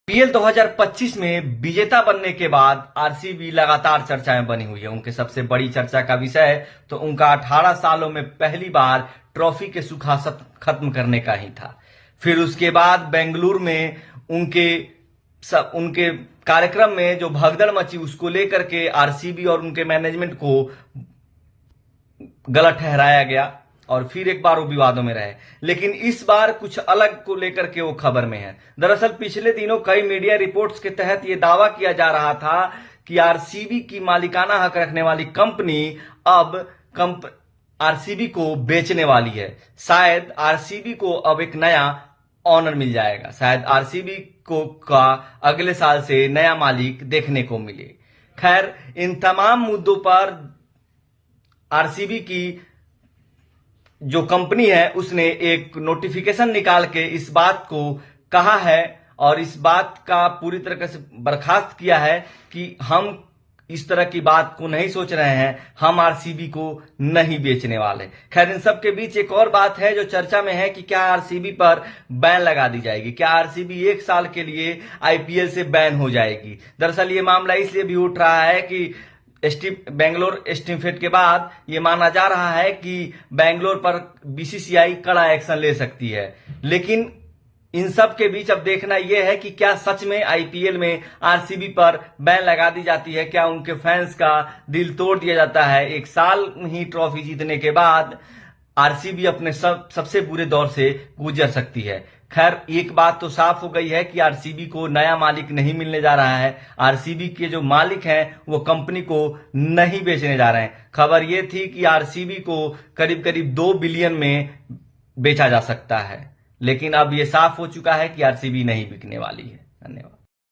PL 2025 में विजेता बनने के बाद आरसीबी लगातार चर्चा में बनी हुई है। उनके सबसे बड़ी चर्चा का विषय तो उनका 18 सालों में पहली बार ट्रॉफी के सुखासत खत्म करने का ही था। फिर उसके बाद बेंगलुरु में उनके कार्यक्रम में जो भगदड़ मची उसको लेकर के आरसीबी और उनके मैनेजमेंट को गलत ठहराया गया और फिर एक बार वो विवादों में रहे। लेकिन इस बार कुछ अलग को लेकर के वो खबर में है। दरअसल पिछले दिनों कई मीडिया रिपोर्ट्स के तहत ये दावा किया जा रहा था कि आरसीबी की मालिकाना हक रखने वाली कंपनी अब आरसीबी को बेचने वाली है। शायद आरसीबी को अब एक नया ऑनर मिल जाएगा। शायद आरसीबी का अगले साल से नया मालिक देखने को मिले। खैर, इन तमाम मुद्दों पर आरसीबी की जो कंपनी है उसने एक नोटिफिकेशन निकाल के इस बात को कहा है और इस बात का पूरी तरह से बर्खास्त किया है कि हम इस तरह की बात को नहीं सोच रहे हैं, हम आरसीबी को नहीं बेचने वाले। खैर, इन सब के बीच एक और बात है जो चर्चा में है कि क्या आरसीबी पर बैन लगा दी जाएगी, क्या आरसीबी एक साल के लिए आईपीएल से बैन हो जाएगी। दरअसल ये मामला इसलिए भी उठ रहा है कि बेंगलोर एस्टिफेट के बाद ये माना जा रहा है कि बेंगलोर पर बीसीसीआई कड़ा एक्शन ले सकती है। लेकिन इन सब के बीच अब देखना यह है कि क्या सच में आईपीएल में आरसीबी पर बैन लगा दी जाती है, क्या उनके फैंस का दिल तोड़ दिया जाता है। एक साल ही ट्रॉफी जीतने के बाद आरसीबी अपने सबसे बुरे दौर से गुजर सकती है। खैर, एक बात तो साफ हो गई है कि आरसीबी को नया मालिक नहीं मिलने जा रहा है। आरसीबी के जो मालिक हैं वो कंपनी को नहीं बेचने जा रहे हैं। खबर ये थी कि आरसीबी को करीब करीब 2 बिलियन में बेचा जा सकता है, लेकिन अब ये साफ हो चुका है कि आरसीबी नहीं बिकने वाली है। धन्यवाद।